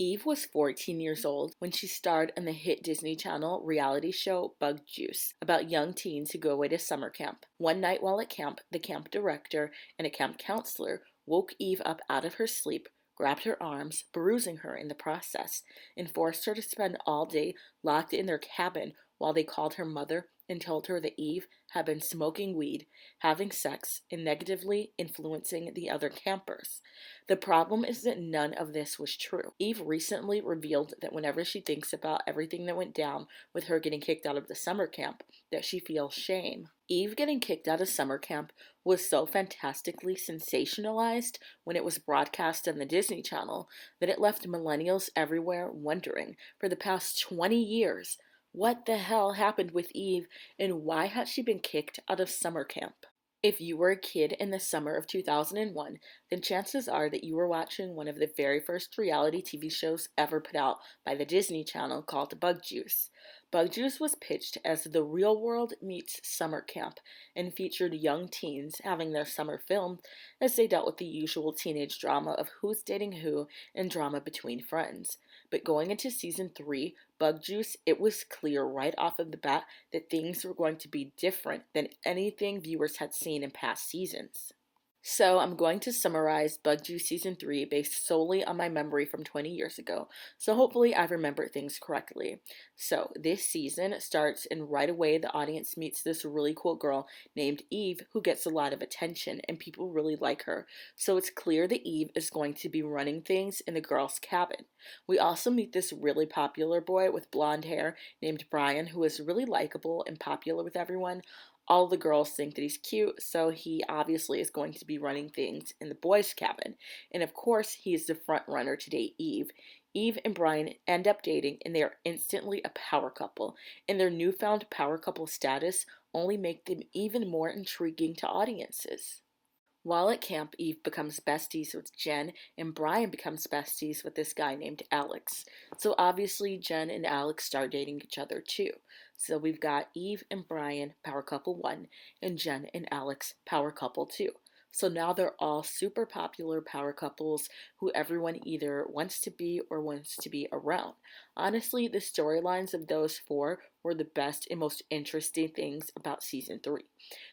Eve was 14 years old when she starred in the hit Disney Channel reality show Bug Juice about young teens who go away to summer camp. One night while at camp, the camp director and a camp counselor woke Eve up out of her sleep, grabbed her arms, bruising her in the process, and forced her to spend all day locked in their cabin while they called her mother and told her that Eve had been smoking weed, having sex, and negatively influencing the other campers. The problem is that none of this was true. Eve recently revealed that whenever she thinks about everything that went down with her getting kicked out of the summer camp, that she feels shame. Eve getting kicked out of summer camp was so fantastically sensationalized when it was broadcast on the Disney Channel that it left millennials everywhere wondering for the past 20 years what the hell happened with Eve and why had she been kicked out of summer camp. If you were a kid in the summer of 2001, then chances are that you were watching one of the very first reality TV shows ever put out by the Disney Channel called Bug Juice. Bug Juice was pitched as the real world meets summer camp and featured young teens having their summer filmed as they dealt with the usual teenage drama of who's dating who and drama between friends. But going into season 3, Bug Juice, it was clear right off of the bat that things were going to be different than anything viewers had seen in past seasons. So I'm going to summarize Bug Juice Season 3 based solely on my memory from 20 years ago, so hopefully I've remembered things correctly. So this season starts and right away the audience meets this really cool girl named Eve who gets a lot of attention and people really like her. So it's clear that Eve is going to be running things in the girls' cabin. We also meet this really popular boy with blonde hair named Brian who is really likable and popular with everyone. All the girls think that he's cute, so he obviously is going to be running things in the boys' cabin. And of course, he is the front runner to date Eve. Eve and Brian end up dating, and they are instantly a power couple. And their newfound power couple status only make them even more intriguing to audiences. While at camp, Eve becomes besties with Jen, and Brian becomes besties with this guy named Alex. So obviously, Jen and Alex start dating each other too. So we've got Eve and Brian, power couple 1, and Jen and Alex, power couple 2. So now they're all super popular power couples who everyone either wants to be or wants to be around. Honestly, the storylines of those four were the best and most interesting things about season 3.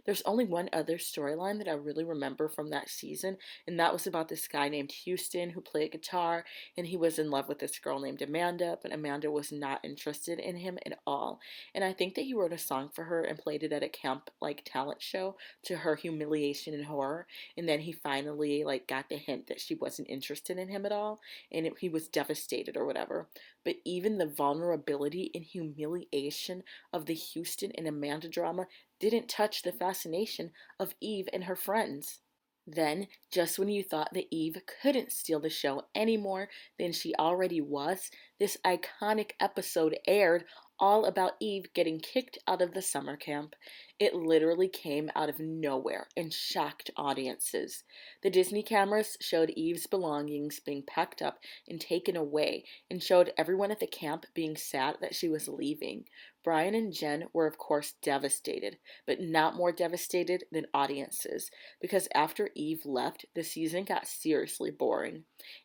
There's only one other storyline that I really remember from that season, and that was about this guy named Houston who played guitar, and he was in love with this girl named Amanda, but Amanda was not interested in him at all. And I think that he wrote a song for her and played it at a camp like talent show to her humiliation and horror, and then he finally got the hint that she wasn't interested in him at all, and he was devastated or whatever. But even the vulnerability and humiliation of the Houston and Amanda drama didn't touch the fascination of Eve and her friends. Then, just when you thought that Eve couldn't steal the show any more than she already was, this iconic episode aired all about Eve getting kicked out of the summer camp. It literally came out of nowhere and shocked audiences. The Disney cameras showed Eve's belongings being packed up and taken away and showed everyone at the camp being sad that she was leaving. Brian and Jen were of course devastated, but not more devastated than audiences, because after Eve left, the season got seriously boring.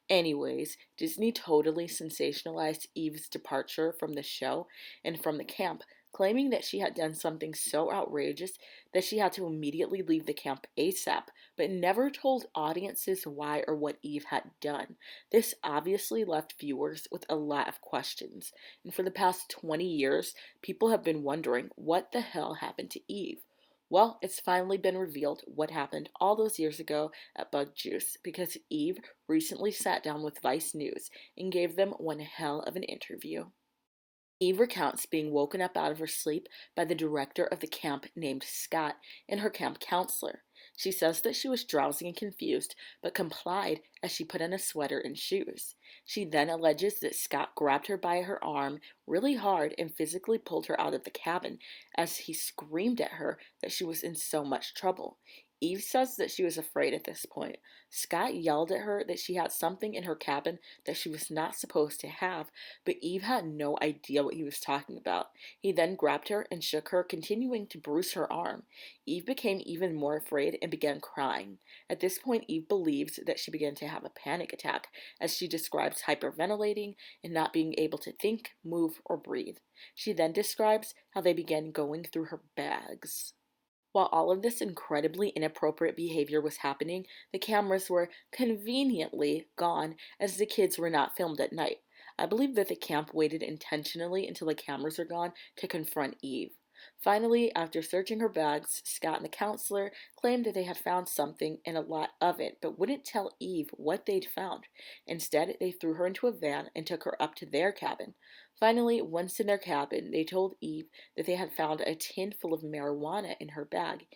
Anyways, Disney totally sensationalized Eve's departure from the show and from the camp, claiming that she had done something so outrageous that she had to immediately leave the camp ASAP, but never told audiences why or what Eve had done. This obviously left viewers with a lot of questions, and for the past 20 years, people have been wondering what the hell happened to Eve. Well, it's finally been revealed what happened all those years ago at Bug Juice, because Eve recently sat down with Vice News and gave them one hell of an interview. Eve recounts being woken up out of her sleep by the director of the camp named Scott and her camp counselor. She says that she was drowsy and confused, but complied as she put on a sweater and shoes. She then alleges that Scott grabbed her by her arm really hard and physically pulled her out of the cabin as he screamed at her that she was in so much trouble. Eve says that she was afraid at this point. Scott yelled at her that she had something in her cabin that she was not supposed to have, but Eve had no idea what he was talking about. He then grabbed her and shook her, continuing to bruise her arm. Eve became even more afraid and began crying. At this point, Eve believes that she began to have a panic attack, as she describes hyperventilating and not being able to think, move, or breathe. She then describes how they began going through her bags. While all of this incredibly inappropriate behavior was happening, the cameras were conveniently gone as the kids were not filmed at night. I believe that the camp waited intentionally until the cameras were gone to confront Eve. Finally, after searching her bags, Scott and the counselor claimed that they had found something and a lot of it, but wouldn't tell Eve what they'd found. Instead, they threw her into a van and took her up to their cabin. Finally, once in their cabin, they told Eve that they had found a tin full of marijuana in her bag.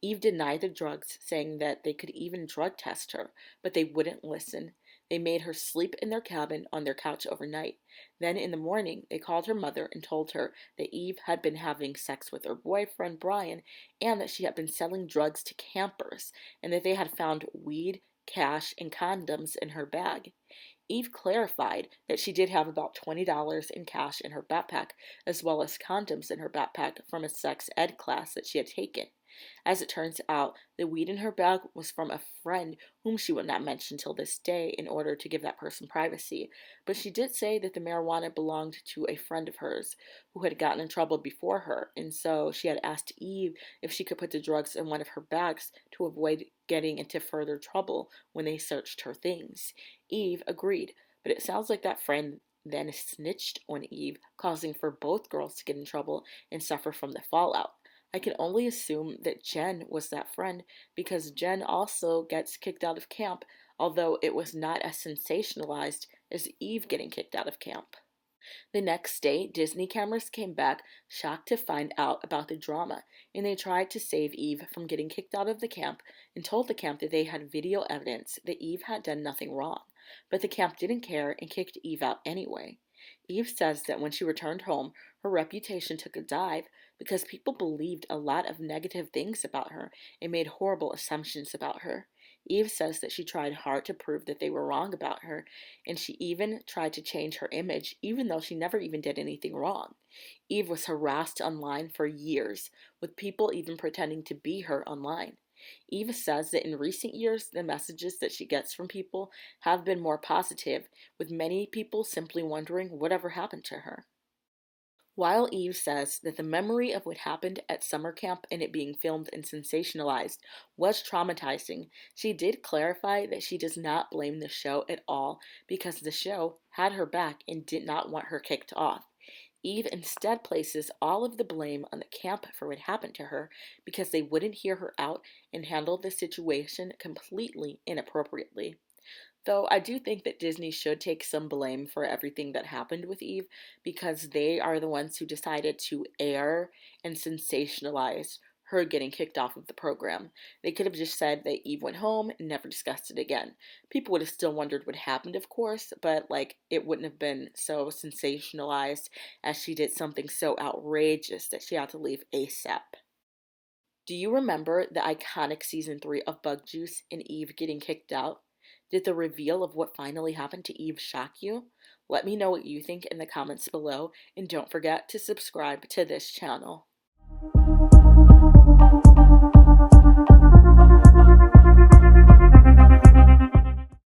Eve denied the drugs, saying that they could even drug test her, but they wouldn't listen. They made her sleep in their cabin on their couch overnight. Then in the morning, they called her mother and told her that Eve had been having sex with her boyfriend Brian and that she had been selling drugs to campers and that they had found weed, cash, and condoms in her bag. Eve clarified that she did have about $20 in cash in her backpack, as well as condoms in her backpack from a sex ed class that she had taken. As it turns out, the weed in her bag was from a friend whom she would not mention till this day in order to give that person privacy, but she did say that the marijuana belonged to a friend of hers who had gotten in trouble before her, and so she had asked Eve if she could put the drugs in one of her bags to avoid getting into further trouble when they searched her things. Eve agreed, but it sounds like that friend then snitched on Eve, causing for both girls to get in trouble and suffer from the fallout. I can only assume that Jen was that friend because Jen also gets kicked out of camp, although it was not as sensationalized as Eve getting kicked out of camp. The next day, Disney cameras came back, shocked to find out about the drama, and they tried to save Eve from getting kicked out of the camp and told the camp that they had video evidence that Eve had done nothing wrong. But the camp didn't care and kicked Eve out anyway. Eve says that when she returned home, her reputation took a dive because people believed a lot of negative things about her and made horrible assumptions about her. Eve says that she tried hard to prove that they were wrong about her, and she even tried to change her image, even though she never even did anything wrong. Eve was harassed online for years, with people even pretending to be her online. Eve says that in recent years, the messages that she gets from people have been more positive, with many people simply wondering whatever happened to her. While Eve says that the memory of what happened at summer camp and it being filmed and sensationalized was traumatizing, she did clarify that she does not blame the show at all because the show had her back and did not want her kicked off. Eve instead places all of the blame on the camp for what happened to her because they wouldn't hear her out and handled the situation completely inappropriately. Though I do think that Disney should take some blame for everything that happened with Eve because they are the ones who decided to air and sensationalize her getting kicked off of the program. They could have just said that Eve went home and never discussed it again. People would have still wondered what happened, of course, but it wouldn't have been so sensationalized as she did something so outrageous that she had to leave ASAP. Do you remember the iconic season 3 of Bug Juice and Eve getting kicked out? Did the reveal of what finally happened to Eve shock you? Let me know what you think in the comments below, and don't forget to subscribe to this channel.